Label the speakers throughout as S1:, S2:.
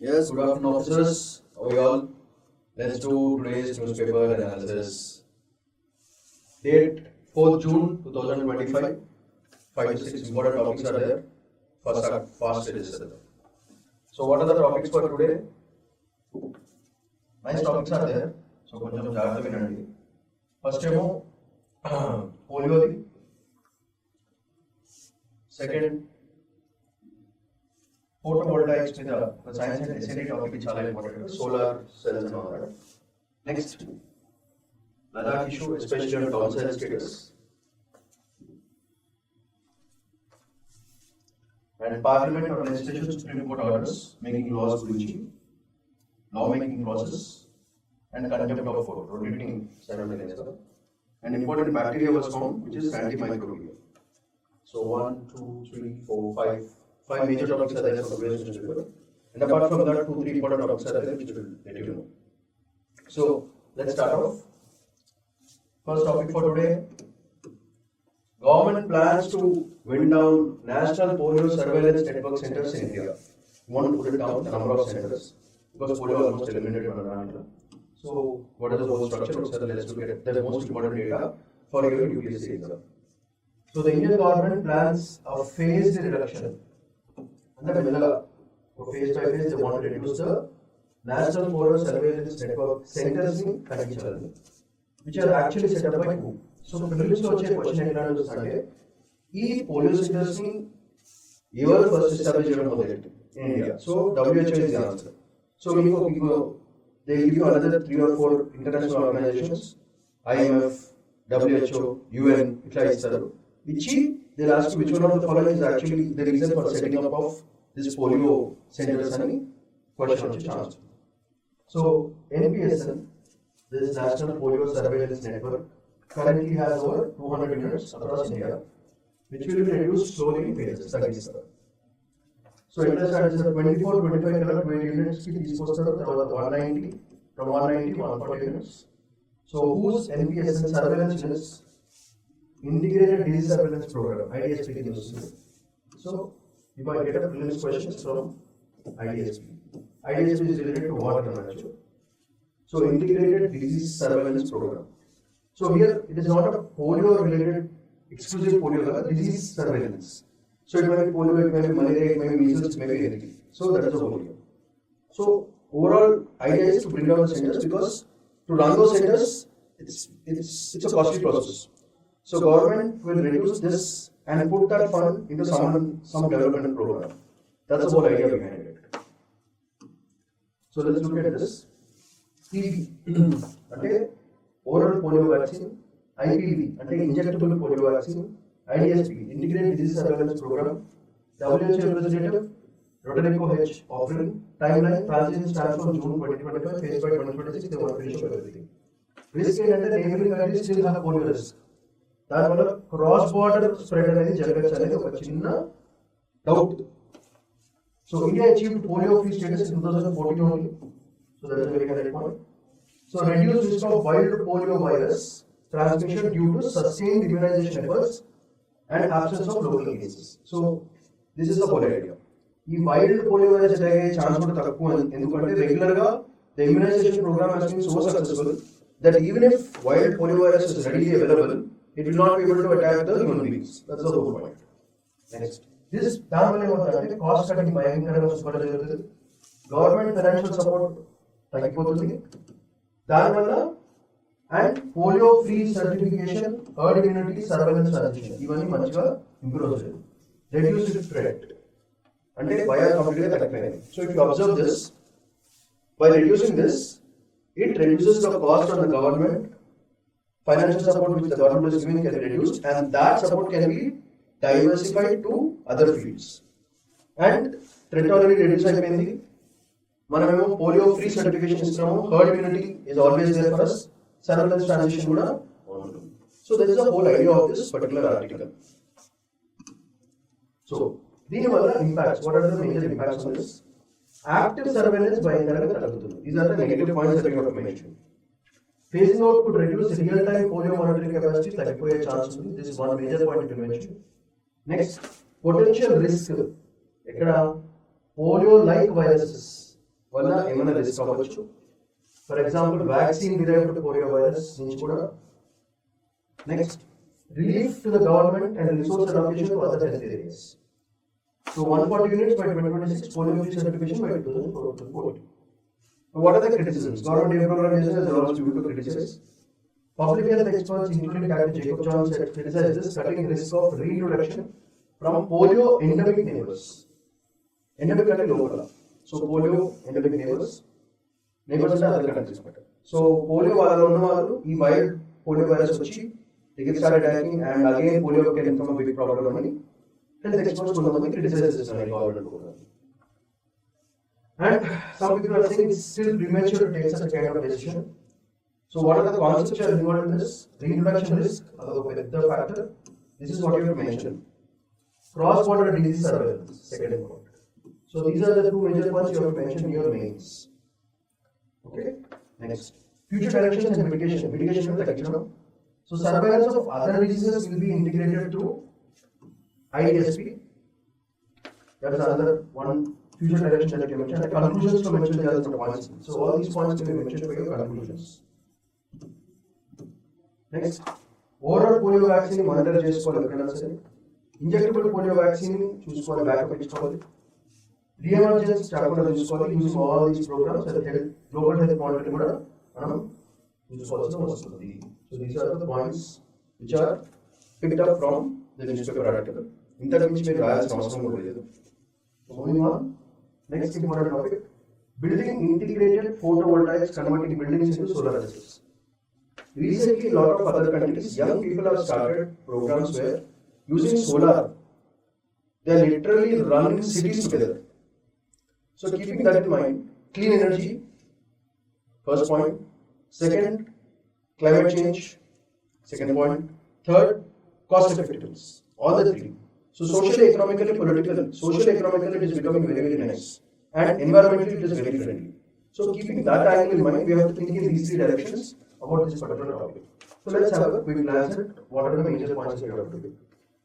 S1: Yes, good afternoon, officers. How are you all? Let's do today's newspaper analysis. Date 4th June 2025. 5 to 6 important topics are there. Fast register. So, what are the topics for today? Nice topics are there. So, కొంచెం జాగ్రత్త వినండి. First ఏమో polio. Second, photovoltaics మీద the science and SND topic చాలా important. Solar cells and all that. Next, Ladakh issue, especially on downside status. And Parliament or legislation Supreme Court orders making laws breaching, law-making process, and contempt of court, rotating simultaneously. An important bacteria was found, which is antimicrobial. So 1, 2, 3, 4, 5 major topics are there for today's newspaper. And apart from that, 2, 3 important topics are there which will let you know. So let's start off. First topic for today. Government plans to wind down national polio surveillance network centers in India. You want to put it down, the number of centers, because polio is almost eliminated on India. So what is the whole structure? So let's look at the most important data for your UPSC exam. So the Indian government plans a phased reduction. And phase by phase, they want to reduce the national polio surveillance network centers in country, which are actually set up by who? So Prelims lo వచ్చే question ఎట్లా అంటే ఈ polio centres ని ఎవరు first establish చేయడం మొదలెట్టు in India. So WHO is the answer. So మీకు they give you another 3 or 4 international organizations, IMF, WHO, UN ఇట్లా ఇస్తారు. ఇచ్చి they ask you which one of the following is actually the reason for setting up of this polio centers అని question వచ్చే chance. So NPSN, this National Polio Surveillance Network, currently has over 200 units across India, which will be reduced slowly in phases. So it has started as 24-25 weight units ki తీసుకొస్తారు, తర్వాత 190, from 190 to 140 units. So whose NPSN surveillance is Integrated Disease Surveillance Program, IDSP ki వస్తుంది. So you might get a prelims questions from IDSP. IDSP is related to what knowledge? So Integrated Disease Surveillance Program. So here it is not a polio related exclusive polio disease surveillance. So it may be polio, it may be malaria, it may be measles, it may be anything. So that is a polio. So overall idea is to bring down the centers, because to run those centers it's a costly process. So government will reduce this and put that fund into some development program. That's the whole idea behind it. So let's look at this. TB, okay, oral polio vaccine, IPV, injectable polio vaccine, IDSP, Integrated Disease Surveillance Program, WHO representative, Roderico H. offering, timeline, transition starts from June 2025, phase by 2026, they want to finish up everything. Risk and neighboring countries still have polio risk. దానివల్ల cross border spread అనేది జరగచ్చు అనేది ఒక చిన్న doubt. So India achieved polio free status in 2014 only. So that is a very correct point. So reduced risk of wild polio virus transmission due to sustained immunization efforts and absence of local cases. So this is the whole idea. ఈ wild polio virus అయ్యే chance కూడా తక్కువ, ఎందుకంటే regular గా the immunization program has been so successful that even if wild polio virus is readily available, it will not be able to attack the human beings. That's the whole point. Next, this దానివల్ల ఏమవుతుందంటే cost cutting భయంకరంగా చూసుకోవడం జరుగుతుంది. Government financial support తగ్గిపోతుంది దానివల్ల. And polio free certification, herd immunity, surveillance transition ఇవన్నీ మంచిగా improve అవుతుంది. రెడ్యూస్డ్ థ్రెట్ అంటే భయం కంప్లీట్గా తగ్గిపోయింది. So if you observe this, by reducing this it reduces the cost on the government. Financial support which the government is giving can be reduced, and that support can be diversified to other fields. And threat already reduced అయిపోయింది. మనమేమో polio free certification ఇస్తున్నాము, herd immunity is always there for us, surveillance transition కూడా ఉంటుంది. So that is the whole idea of this particular article. So దీనివల్ల impacts, what are the major impacts on this? Active surveillance భయంకరంగా తగ్గుతుంది. These are the negative points that we have to mention. Phasing out could reduce real-time polio monitoring capacity, తగ్గిపోయే chance ఉంది. This is one major point to mention. Next, potential risk. ఇక్కడ polio like viruses వల్ల ఏమైనా risk అవ్వచ్చు. For example vaccine derived polio virus నుంచి కూడా. Next relief to the government and resource allocation to other health areas. So 140 units by 2026, polio free certification by 2040. What are the criticisms? Government implementation is also due to criticize. Public health experts, including Dr. Jacob John, said criticize this cutting risk of reintroduction from polio endemic neighbors. Endemic country local. So polio endemic neighbors in other countries. So polio వాళ్ళలో ఉన్న వాళ్ళు ఈ wild polio virus వచ్చి they get started attacking, and again polio can become a big problem అని health experts కొంతమంది criticize this అని government program. And some people are saying it's still premature to take such a kind of decision. So what are the concepts that are involved in this? Reintroduction risk, the factor. This is what you have mentioned. Cross-border disease surveillance, second point. So these are the two major points you have to mention in your mains. Okay. Next, future directions and mitigation. Mitigation is like, so surveillance of other diseases will be integrated through IDSP. That is another one future direction that you mentioned. The conclusions to mention the other points. So all these points can be mentioned for your conclusions. Next, oral polio vaccine monitor చేసుకోవాలి ఎక్కడైనా సరే. Injectable polio vaccine చూసుకోవాలి, backup ఇచ్చుకోవాలి. Reemergence కాకుండా చూసుకోవాలి. Using all these programmes and health global health monitoring కూడా మనం చూసుకోవాల్సి వస్తుంది. So these are the points which are picked up from the newspaper article. ఇంతకు మించి మీరు రాయాల్సిన అవసరం కూడా లేదు. So moving on, next important topic, building integrated photovoltaics, converting buildings into solar assets. Recently, a lot of other countries, young people have started programs where using solar, they are literally running cities together. So keeping that in mind, clean energy, first point. Second, climate change, second point. Third, cost effectiveness, all the three. So socially, economically, politically, it is becoming very, very nice. And environmentally, it is very friendly. So keeping that angle in mind, we have to think in these three directions about this particular topic. So let's have a quick glance at what are the major points that you have to do.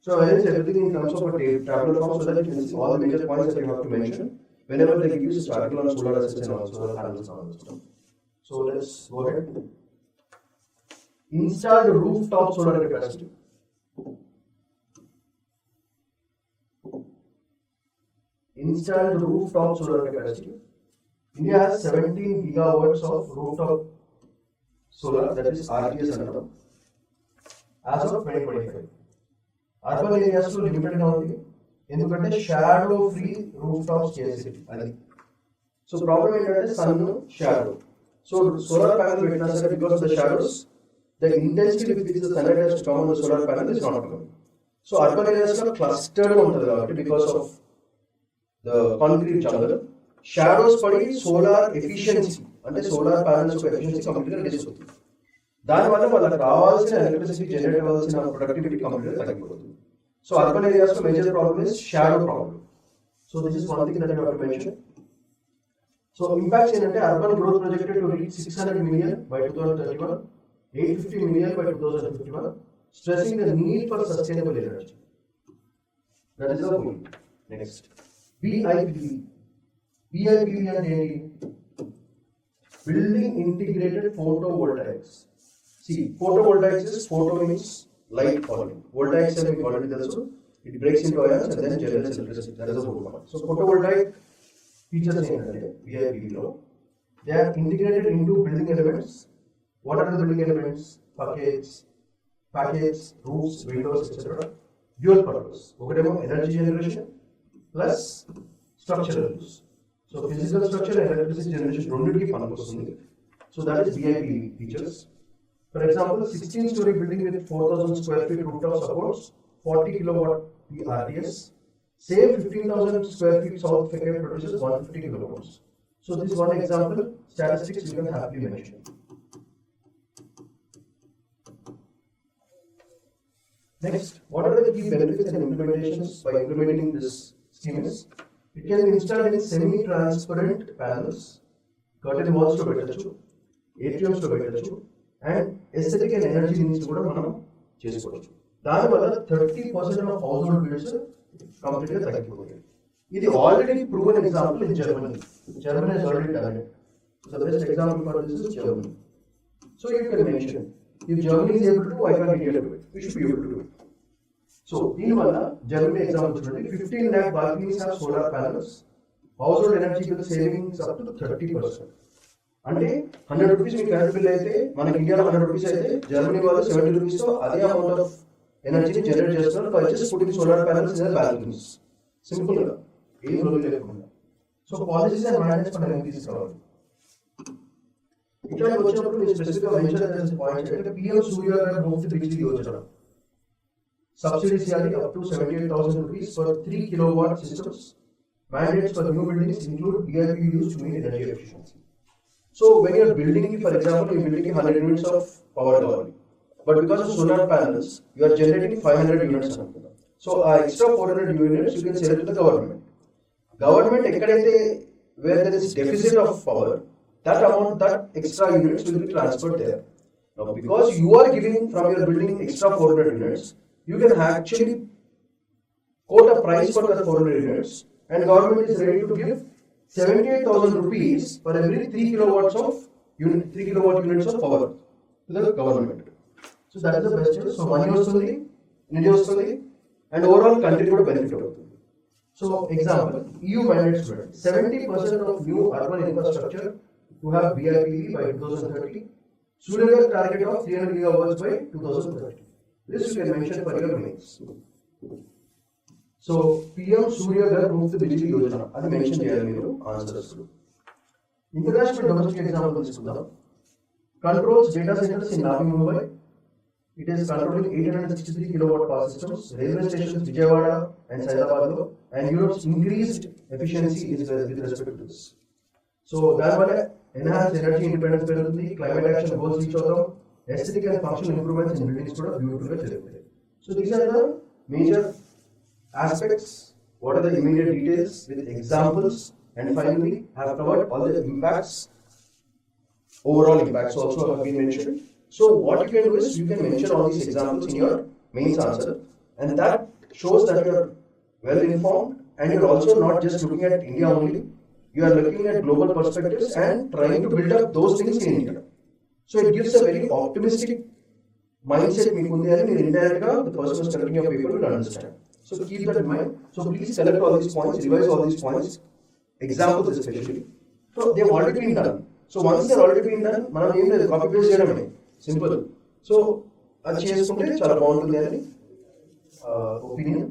S1: So I arrange everything in terms of a tabular form so that you can see all the major points that you have to mention whenever they give you this article on solar assets and also solar panels on the system. So let's go ahead. Installed rooftop solar capacity. Installed rooftop solar capacity. India has 17 gigawatts of rooftop solar, that is RTS under as of 2025. Urban areas to limited only ఎందుకంటే shadow free rooftop scarcity అది. So problem ఏంటంటే sun shadow. So solar panel పెట్టినా సరే because of the shadows the intensity with which the sunlight has to come on the solar panel is not coming. So urban areas లో clustered ఉంటుంది కాబట్టి because of the concrete jungle shadows పడి solar efficiency అంటే solar panels efficiency కంప్లీట్గా reduce అవుతుంది. దానివల్ల వాళ్ళకి కావాల్సిన ఎలక్ట్రిసిటీ జనరేట్ అవ్వాల్సిన ప్రొడక్టివిటీ కంప్లీట్గా తగ్గిపోతుంది. సో అర్బన్ ఏరియాస్ లో major problem is shadow problem. So this is one thing that you have to mention. So impacts ఏంటంటే urban growth projected to reach 600 million by 2031, 850 million by 2051, stressing the need for sustainable energy. That is the goal. Next, BIPV. BIPV and building integrated photovoltaics. See, photovoltaics is photo means light quality. Voltaics are quality also. It breaks into ions and then generates electricity. That is the whole point. So photovoltaic features in BIPV law. They are integrated into building elements. What are the building elements? Packets, roofs, windows, etc. Dual purpose. Okademo energy generation plus structural use. So physical structure and electricity generation రెండింటికి పనికొస్తుంది. So that is BIPV features. For example, 16-story building with 4,000 square feet rooftop supports 40 kilowatt RTS. Same 15,000 square feet south facade produces 150 kilowatts. So this is one example. Statistics you can happily mention. Next, what are the key benefits and implementations by implementing this scheme is? It can be installed in semi-transparent panels, curtain walls to పెట్టొచ్చు, atriums to పెట్టొచ్చు, and aesthetic and energy needs కూడా మనం చేసుకోవచ్చు. దానివల్ల 30% of household bills కంప్లీట్గా తగ్గిపోతాయి. It is already proven example in Germany. Germany has already done it. So the best example for this is Germany. So you can mention, if Germany is able to do, why can't India do it? We should be able to do it. So, in Germany example, 15 lakh balconies have solar panels. Household energy bill savings up to 30%. అంటే 100 rupees మీకు current bill అయితే మనకి ఇండియాలో 100 rupees అయితే Germany వాళ్ళు 70 rupees తో అదే amount of ఎనర్జీని జనరేట్ చేస్తున్నారు by just putting solar panels in balconies. Simple గా ఏం రోజు లేకుండా. సో పాలసీస్ అండ్ మేనేజ్మెంట్ మనం తీసుకోవాలి. ఇట్లా వచ్చినప్పుడు నేను స్పెసిఫిక్ గా మెన్షన్ చేసిన పాయింట్స్ అంటే పిఎం సూర్య గారు ముఫ్త్ బిజిలీ యోజన సబ్సిడీస్ ఇవ్వాలి up to 78,000 rupees for 3 kilowatt systems. Mandates for new buildings include BIP used to meet energy efficiency. So when you are building, for example, you are building 100 units of power delivery, but because of solar panels, you are generating 500 units. So extra 400 units you can sell to the government. Government, where there is deficit of power, that amount, that extra units will be transferred there. Now, because you are giving from your building extra 400 units, you can actually quote a price for the 400 units. And government is ready to give 78,000 rupees for every 3 kilowatts of 3 kilowatt units of power to the government. So that is the best use. So money vastundi, nidhi vastundi, and overall country would benefit avutundi. So example, EU mandates 70% of new urban infrastructure to have BIP by 2030. Surya target of 300 gigawatts by 2030. This you can mention for your mains. So PM Surya Ghar Muft Bijli Yojana అది mention చేయాలి మీరు answers లో. International domestic example తీసుకుందాం. Controls data centres in Navi Mumbai. It is controlling 863 kilowatt power systems. Railway stations Vijayawada and Saidabad లో and Europe's increased efficiency is with respect to this. So దానివల్ల enhance energy independence పెరుగుతుంది, climate action goals reach అవుతాం, aesthetic and functional improvements in buildings కూడా beautiful గా జరుగుతాయి. So these are the major aspects, what are the immediate details with examples, and finally have covered all the impacts, overall impacts also have been mentioned. So what you can do is you can mention all these examples in your mains answer, and that shows that you are well informed and you are also not just looking at India only, you are looking at global perspectives and trying to build up those things in India. So it gives a very optimistic mindset meekundi ani meer indirect ga the person who is conducting your paper will understand. So keep that in mind. So please select all these points, revise all these points, examples especially. So they have already been done. So once they are already been done, మనం ఏం లేదు copy paste చేయడమే, simple. So అది చేసుకుంటే చాలా బాగుంటుంది అని opinion.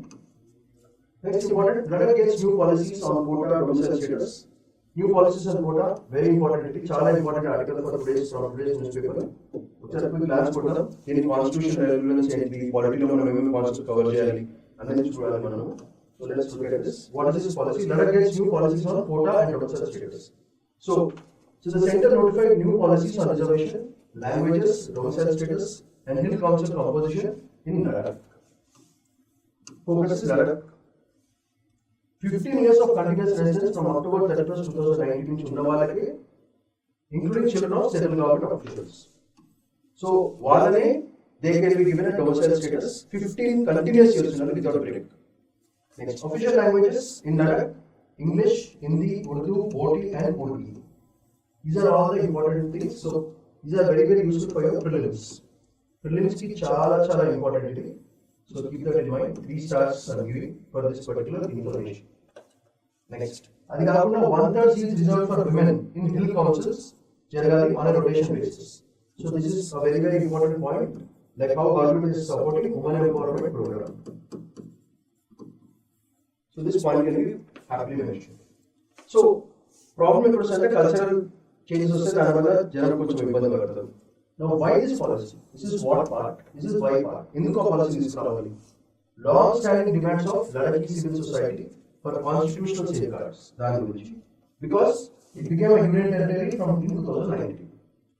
S1: Next important, Ladakh gets new policies on quota domicile status. New policies on quota, very important. ఇది చాలా important article for today's news paper. ఒకసారి క్విక్ గ్లాన్స్ కొడదాం. దీని కాన్స్టిట్యూషన్ రెలవెన్స్ ఏంటి, పాలిటీలో మనం ఏమేమి పాయింట్స్ కవర్ చేయాలి అనేది చూడాలి మనము. So let's look at this. What is this policy? Ladakh gets new policies on quota and domicile status. So the center notified new policies on reservation, languages, domicile status, and hill council composition in Ladakh. Focus is Ladakh. 15 years of continuous residence from October 31st, 2019 నుంచి ఉన్న వాళ్ళకి, including children of central government officials. So వాళ్ళనే they can be given a domicile status 15 continuous years without break. Next, official languages in Ladakh: English, Hindi, Urdu, Boti, and Urdu. These are all the important things. So these are very useful for your prelims. Prelims ki chala important. So keep that in mind. 3 stars are giving for this particular information. Next, adi kaakunda 1/3 seats reserved for women in hill councils jaragali on a rotation basis. So this is a very important point. Like how government is supporting women empowerment program. So this point can be happily mentioned. So problem ఇప్పుడు అంటే cultural changes వస్తే దానివల్ల జనాలు కొంచెం ఇబ్బంది పడతారు. Now why this policy? This is what part? This is why part. ఎందుకు ఆ పాలసీ తీసుకురావాలి? Long standing demands of Ladakhi civil society for constitutional safeguards. దాని గురించి. Because it became a union territory from 2019.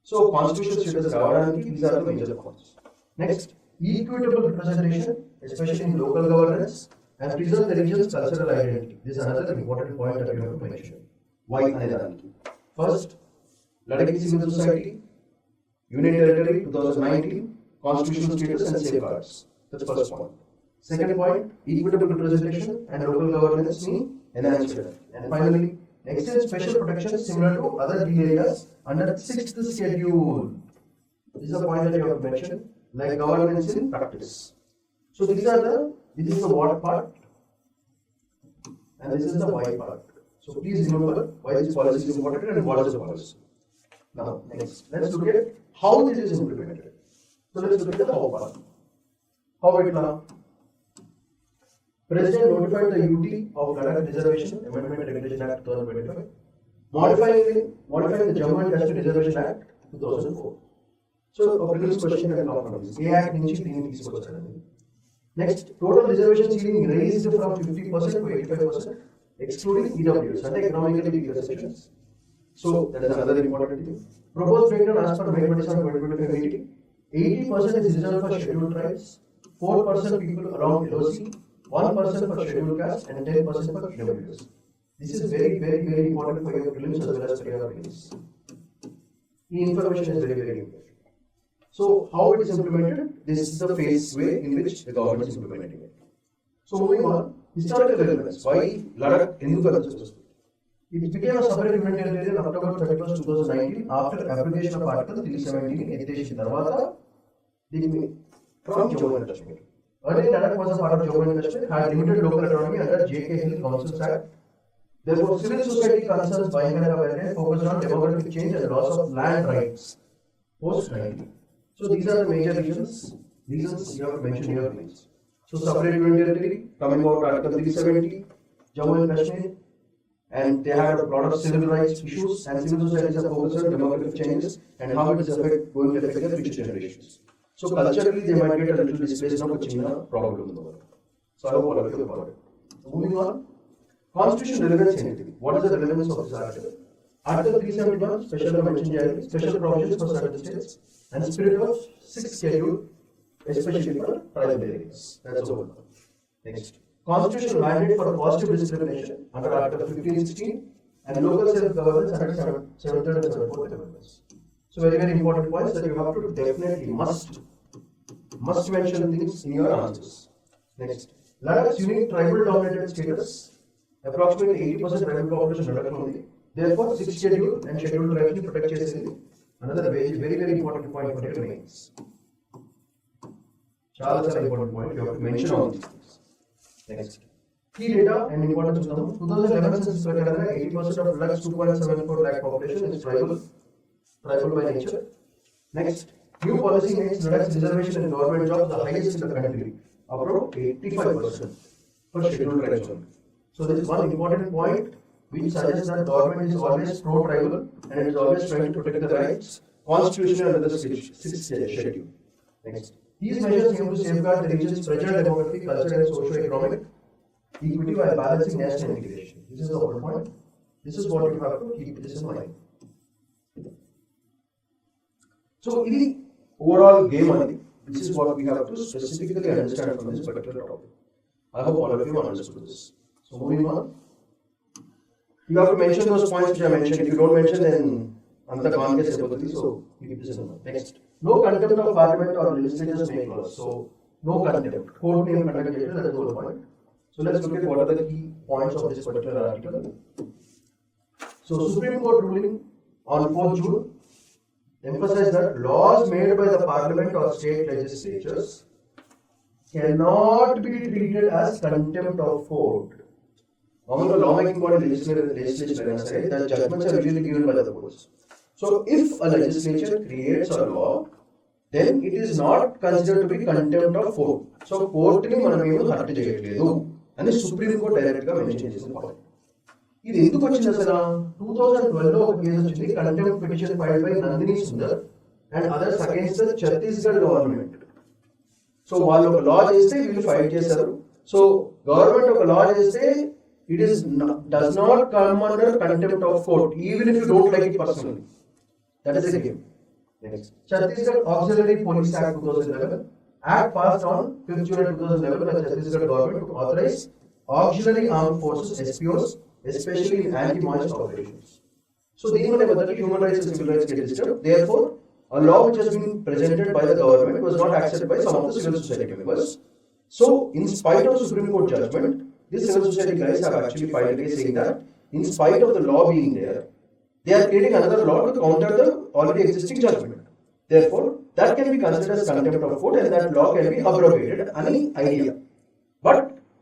S1: So constitutional status రావడానికి these are the major points. Next, equitable representation, especially in local governance, and preserve the region's cultural identity. This is another important point that you have to mention. Why అనేదానికి? First, Ladakhi civil society, Union Territory 2019, constitutional status and safeguards. That's the first point. Second point, equitable representation and local governance mean enhanced hierarchy. And finally, extend special protections similar to other deal areas under 6th schedule. This is a point that you have to mention, like governance in practice. So this is the what part and this is the why part. So please remember why this policy is important and what is the policy. Now next, let's look at how this is implemented. So let's look at the how part. How it now? President notified the UT of Ladakh Reservation Amendment Regulation Act 2025, modifying the Jammu and Kashmir Reservation Act 2004. So a prelims question can come from this. A Act నుంచి దీన్ని తీసుకొచ్చారండి. Next, total reservation ceiling raised from 50% to 85%, excluding EWS, and economically weaker sections. So that is another important thing. Proposed breakdown as per May 27, 2025 meeting. 80% is reserved for scheduled tribes, 4% people around LOC, 1% for scheduled caste, and 10% for EWS. This is very important for your prelims as well as for your prelims. The information is very important. So how it is implemented? This is the phase way in which the government is implementing it. So moving on, historical relevance. Why Ladakh? It became a separate union territory on October 31st, 2019 after application of Article 317 ఎత్తేసిన తర్వాత from Jammu and Kashmir. Earlier Ladakh was a part of Jammu and Kashmir, had limited local autonomy under J.K. Hill Councils Act. Therefore, civil society concerns by India focused on demographic change and loss of land rights post-90. So these are the major reasons you have to mention here, please. So separate union territory, coming about Article 370, Jammu and Kashmir, and they had a lot of civil rights issues, and civil societies are focused on demographic changes and how it is going to affect the future generations. So culturally, they might get a little displaced of a China problem in the world. So I hope all of you have got it. So moving on, constitution relevance anything. What is the relevance of this article? Article 371, special provisions for certain states, and spirit of 6th schedule, especially for tribal areas. That's all. Next, constitutional mandate for positive discrimination under Article 1516 and local self-governance under 7th and 7th amendments. So very important points that you have to definitely must mention things in your answers. Next, Ladakh's unique tribal dominated status, approximately 80% tribal population Ladakh only. Therefore, 6th schedule and scheduled tribes protect chasing. Another very important point for your mains. చాలా important point. You have to mention all these things. Next, key data and importance of them. 2011 census ప్రకారం 80% of Ladakh's 2.74 lakh population is tribal by nature. Next, new policy makes Ladakh's reservation in government jobs the highest in the country, about 85% for scheduled tribes only. So this is one important point which suggests that government is always pro-tribal and it is always trying to protect the rights constitutional under the 6th schedule. Next, these measures aim to safeguard the region's fragile demographic, cultural and socio-economic equity while balancing national integration. This is the whole point. This is what you have to keep this in mind. So, in the overall game, this is what we have to specifically understand from this particular topic. I hope all of you understood this. So, moving on. You have to mention those points which I mentioned. If you don't mention, then Anta Congress ability. So keep this in mind. Next, no contempt of parliament or legislatures make laws. So no contempt. Court name conduct. That's the whole point. So let's look at what are the key points of this particular article. So Supreme Court ruling on 4th June emphasized that laws made by the parliament or state legislatures cannot be treated as contempt of court. Among the lawmaking body legislature, the judgments are usually given by the courts. So, if a legislature creates a law, then it is not considered to be contempt of court. So, court ni manamemu hurt cheyaledu and the Supreme Court directly mentioned this point. ఇది ఎందుకు వచ్చింది అసలు 2012 లో ఒక case వచ్చింది contempt petition filed by Nandini Sundar and others against the Chhattisgarh government. So వాళ్ళు ఒక లా చేస్తే వీళ్ళు ఫైట్ చేశారు. సో గవర్నమెంట్ ఒక లా చేస్తే it does not come under contempt of court even if you don't like it personally. That is the game. Next, Chhattisgarh Auxiliary Police Act 2011 Act passed on 5th July 2011 by Chhattisgarh government to authorize auxiliary armed forces SPOs, especially in anti-monster operations. So these are the human rights and civil rights get disturbed. Therefore, a law which has been presented by the government was not accepted by some of the civil society members. So, in spite of Supreme Court judgment, These civil society guys have actually filed a case saying that in spite of the law being there, they are creating another law to counter the already existing judgment. Therefore, that can be considered as contempt of court and that law can be abrogated. Any idea? But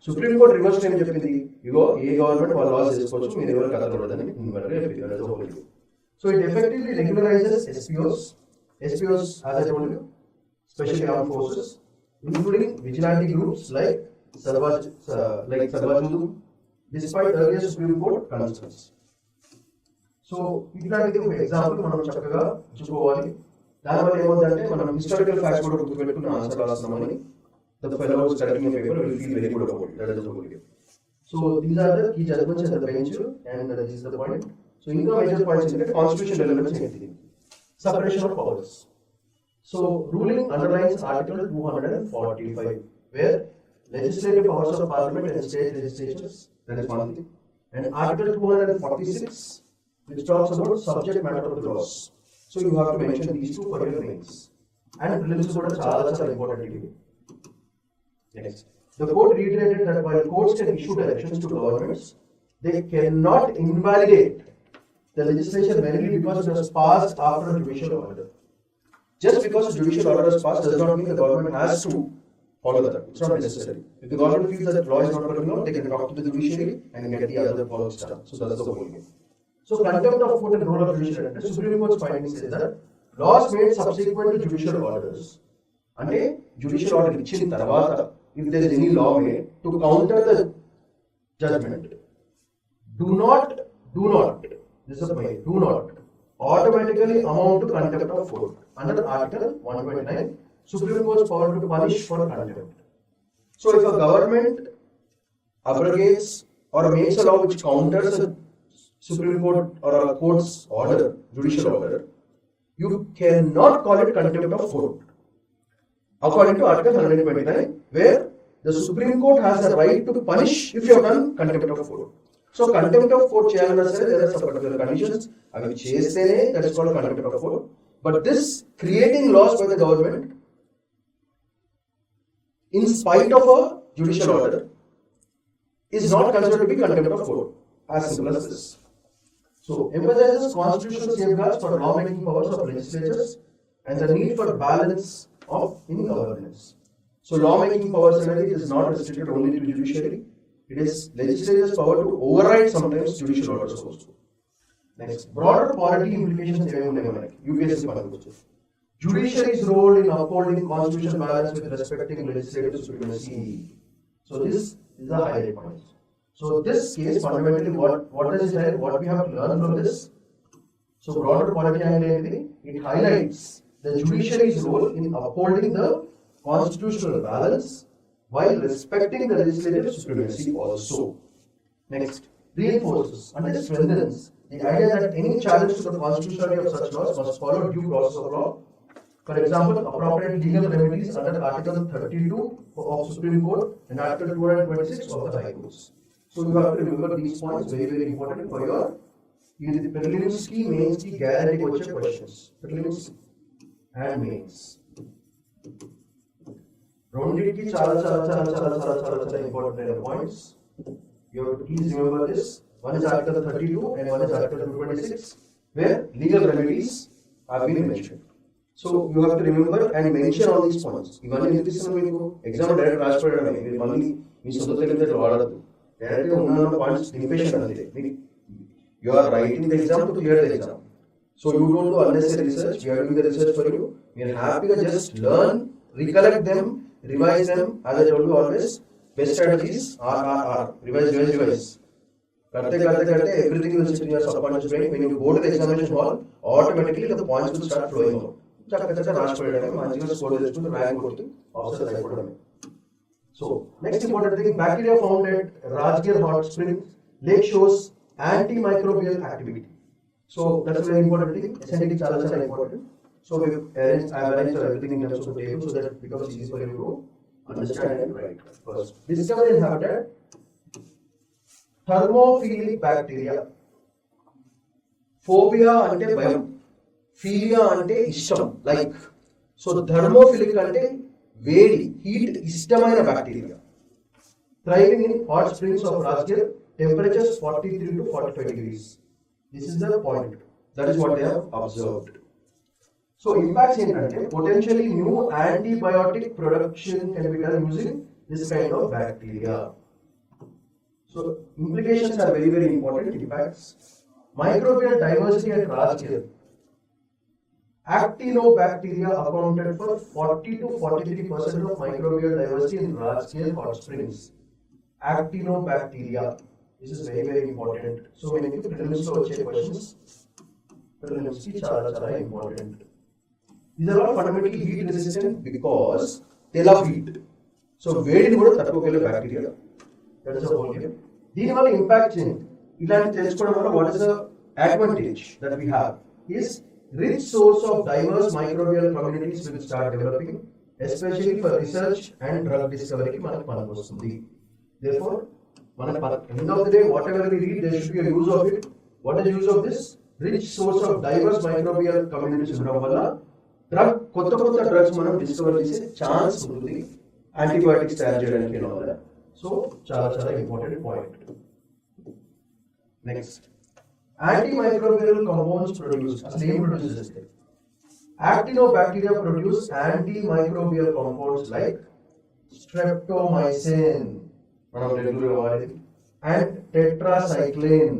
S1: Supreme Court reversed him చెప్పింది ఇగో ఏ government వాళ్ళ loss చేసుకోవచ్చు మీరు ఎవరు కథ ఉండదని చెప్పింది. So it effectively regularizes SPOs as I told you, especially armed forces, including vigilante groups like Sarvajudum, despite earlier Supreme Court concerns. So ఇట్లాంటిది ఒక ఎగ్జాంపుల్ మనం చక్కగా చూసుకోవాలి. దానివల్ల ఏమవుతుందంటే మనం హిస్టారికల్ ఫ్యాక్ట్స్ కూడా గుర్తుపెట్టుకుని answer రాస్తున్నామని the fellow who is correcting a paper will feel very good about it. That is the whole game. So these are the key judgments at the bench and this is the point. So income major points in the constitution relevance anything. Separation of powers. So ruling underlines Article 245 where legislative powers of parliament and state legislatures, that is one thing. And Article 246 which talks about subject matter of the laws. So you have to mention these two for your names. And prelims is also important. Next, the court reiterated that while courts can issue directions to governments, they cannot invalidate the legislation merely because it was passed after a judicial order. Just because a judicial order is passed does not mean the government has to follow that. It's not necessary. If the government feels that the law is not working out, they can talk to the judiciary and get the other powers done. So that's the whole game. So contempt of court and role of judicial order. Supreme Court's findings say that laws made subsequent to judicial orders, ante judicial order ichina tarvata, if there is any law made to counter the judgment, do not this is a point, do not automatically amount to contempt of court. Under Article 129, Supreme Court's power to punish for contempt. So if a government abrogates or makes a law which counters a Supreme Court or a court's order, judicial order, you cannot call it contempt of court. According to Article 129, where the Supreme Court has the right to punish if you have done contempt of court. So contempt of court cheyalana sare there are some particular conditions. Avi chestene that is called contempt of court. But this creating laws by the government in spite of a judicial order is not considered to be contempt of court. As simple as this. So emphasizes constitutional safeguards for lawmaking powers of legislatures and the need for balance in governance. So lawmaking powers is not restricted only to judiciary. It is legislature's power to override sometimes judicial orders also. Next, broader polity implications UPSC judiciary's role in upholding constitutional balance with respecting legislative supremacy. So this is the highlight point. So this case fundamentally what does it say? What we have to learn from this? So broader polity angle, it highlights the judiciary's role in upholding the constitutional balance while respecting the legislative supremacy also. Next, reinforces and strengthens the idea that any challenge to the constitutionality of such laws must follow due process of law. For example, appropriate legal remedies under Article 32 of Supreme Court and Article 226 of the High Courts. So you have to remember these points, very, very important for your prelims ki, mains ki, guarantee questions. Prelims and mains. Rondiki chala important points. You have to please remember this. One is Article 32 and one is Article 226, where legal remedies have been mentioned. So you have to remember and mention all these points. Even if this is exam direct transfer, points you are writing the exam to clear the exam. So you don't do unnecessary research. We are doing the research for you. We are happy to just learn, recollect them, revise them. As I told you always, best strategies are revise. Karte, everything will sit in your subconscious brain. When you go to the examination hall, automatically the points will start flowing out. So, next important thing, bacteria found at Rajgir hot springs, lake shows antimicrobial activity. So, that's a very important thing. Acidic challenges are important. So, I have arranged everything in terms of the table so that it becomes easy for you to understand and write. First, discovered in habitat thermophilic bacteria. Phobia ante bhayam, philia ante ishtam, like. So thermophilic ante vedi, heat, istamaina bacteria. thriving in hot springs of Rajgir, temperatures 43 to 45 degrees. This is the point. That is what they have observed. So impacts ఏంటంటే potentially new antibiotic production can be done using this kind of bacteria. So implications are very, very important. Impacts. Microbial diversity at Rajgir. Actinobacteria accounted for 40 to 43% of microbial diversity in Rajgir hot springs. Actinobacteria. This is very, very important. So when you prelims lo vache questions, prelims ki chala important. These are all fundamentally heat resistant because they love heat. So వేడిని కూడా తట్టుకోగలిగే bacteria. That is the whole game. దీని వల్ల impacts ఏంటి? ఇలాంటి తెలుసుకోవడం వల్ల what is the advantage that we have is rich source of diverse microbial communities will start developing, especially for research and drug discovery కి మనకు పనికొస్తుంది. Therefore, end of the day, whatever we read, there should be a use of it. What is the use of this? Rich source of diverse microbial communities ఉండడం వల్ల కొత్త drugs మనం discover చేసే chance ఉంటుంది, antibiotics తయారు చేయడానికి వల్ల. So చాలా important point. Next, antimicrobial compounds produce. అసలు ఏం ప్రొడ్యూస్ చేస్తాయి? Actinobacteria produce antimicrobial compounds like streptomycin, మనం రెగ్యులర్ వాడేది, and tetracycline.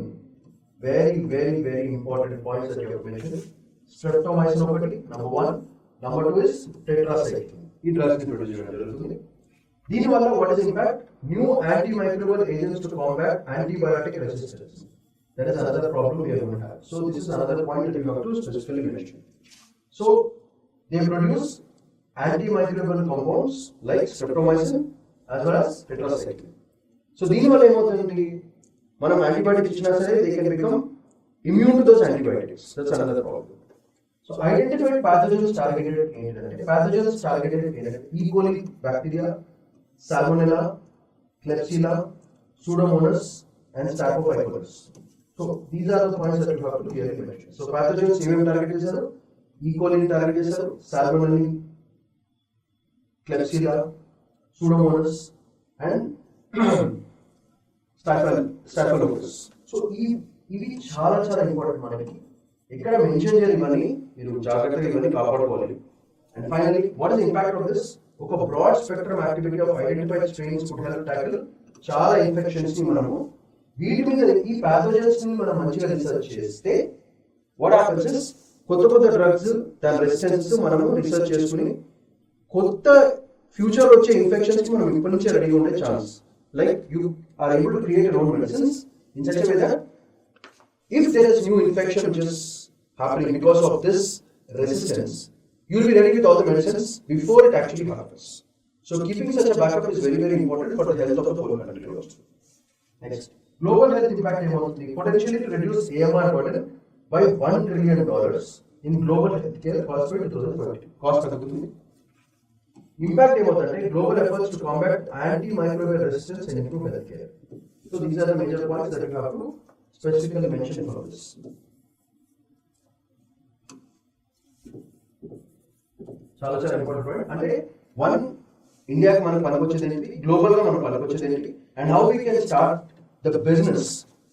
S1: Very very very important points that you have mentioned. Streptomycin ఒకటి number 1, number 2 is tetracycline. ఈ drugs ని produce చేయడం జరుగుతుంది. దీని వల్ల what is the impact? New antimicrobial agents to combat antibiotic resistance. That is another problem we are going to have. So this is another point that you have to specifically mention. So they produce antimicrobial compounds like streptomycin as well as tetracycline. So దీని వల్ల ఏమవుతుంది? మనం antibiotics ఇచ్చినా సరే they can become immune to those antibiotics. That's another problem. So identified pathogens targeted ఏంటంటే pathogens targeted ఏంటంటే E. coli bacteria, salmonella, klebsiella, pseudomonas and staphylococcus. So these are the points that you have to clearly mention. So pathogens ఏమేమి target చేశారు? E. coli ని target చేశారు, salmonella, klebsiella, pseudomonas and staphylococcus. So ఇవి చాలా important. మనకి ఎక్కడ mention చేయాలి ఇవన్నీ, మీరు జాగ్రత్తగా ఇవన్నీ కాపాడుకోవాలి. And finally, what is the impact of this? ఒక broad spectrum activity of identified strains could help tackle చాలా ఇన్ఫెక్షన్స్ ని మనము వీటి మీద ఈ పాథోజన్స్ ని మనం మంచిగా రీసెర్చ్ చేస్తే వాట్ హ్యాపెన్స్ ఇస్ కొత్త డ్రగ్స్ దాని రెసిస్టెన్స్ మనము రీసెర్చ్ చేసుకుని కొత్త ఫ్యూచర్ వచ్చే ఇన్ఫెక్షన్స్ కి మనం ఇప్పటి నుంచే రెడీగా ఉండే chance. Like you are able to create your own medicines in such a way that if there is new infection which is happening because of this resistance, you will be ready with all the medicines before it actually happens. So keeping such a backup is very, very important for the health of the whole country also. Next, global health impact ఏమవుతుంది? Potentially to reduce AMR burden by $1 trillion in global healthcare cost by 2030. Cost తగ్గుతుంది. Impact ఏమవుతుందంటే global efforts to combat antimicrobial resistance and improve healthcare. So these are the major points that you have to specifically mention for this. చాలా important point. అంటే one, ఇండియాకి మనకు పనికొచ్చేది ఏంటి, global గా మనకు పనికొచ్చేది ఏంటి, and how we can start the business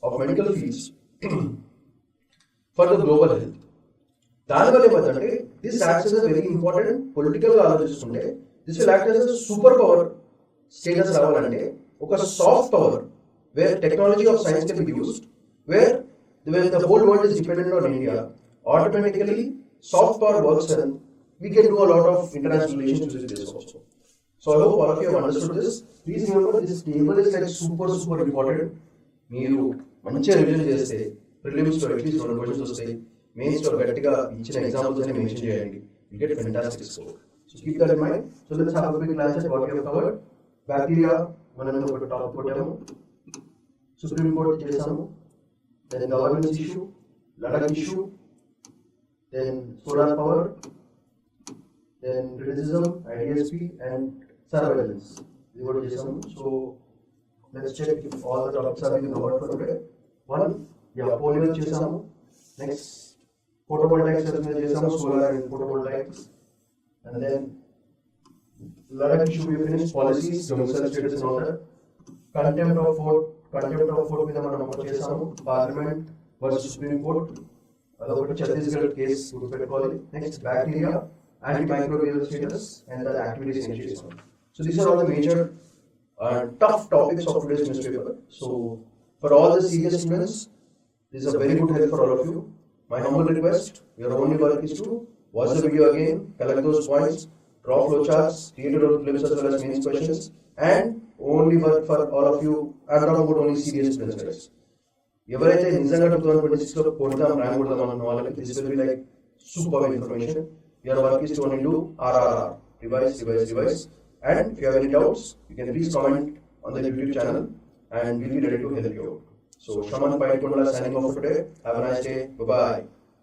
S1: of medical fields for the global health. దానివల్ల ఏమవుతుందంటే this acts as a very important political గా ఆలోచిస్తుంటే this will act as a super power status రావాలంటే ఒక soft power wear technology of science can be used, where the whole world is dependent on India, automatically soft power works and we can do a lot of international relations with this also. So I hope all of you have understood this. Please remember this table is like super important. మీరు మంచిగా revision చేస్తే prelims లో at least 2 questions వస్తాయి, mains లో గట్టిగా ఇచ్చిన examples అన్ని mention చేయండి. You get fantastic score. So keep that in mind. So let's have a quick glance at what we have covered. Bacteria మనం ఒక టాపిక్ కొట్టాము, సుప్రీం కోర్ట్ చేసాము, then governance issue, Ladakh issue, then solar power, then criticism, IDSP, and surveillance. We got this one. So let's check if all the topics are being covered for today. One, polio chesamu. Next, photovoltaics chesamu, solar and photovoltaics, and then Ladakh issue we finished, policies, domicile status and all that. Contempt of court మీద మనం నమోదు చేసాము. Parliament versus supreme court, అదొకటి Chhattisgarh case గుర్తుపెట్టుకోవాలి. Next bacteria, anti microbial status and the activities in చేసాము. So these are all the major tough topics of today's newspaper. So for all the serious students, this is a very good help for all of you. My humble request, your only work is to watch the video again, collect those points, draw flowcharts, create your prelims as well as mains questions, and only work for all of you. I'm talking about only serious students, guys. ఎవరైతే నిజంగా 2026 లో కొడదాం rank కొడదాం అన్న వాళ్ళకి this will be like superb information. Your work is to only do RRR, revise. And if you have any doubts, you can please comment on the YouTube channel and we'll be ready to help you out. So Shaman Paikonda signing off for today. Have a nice day. Bye-bye.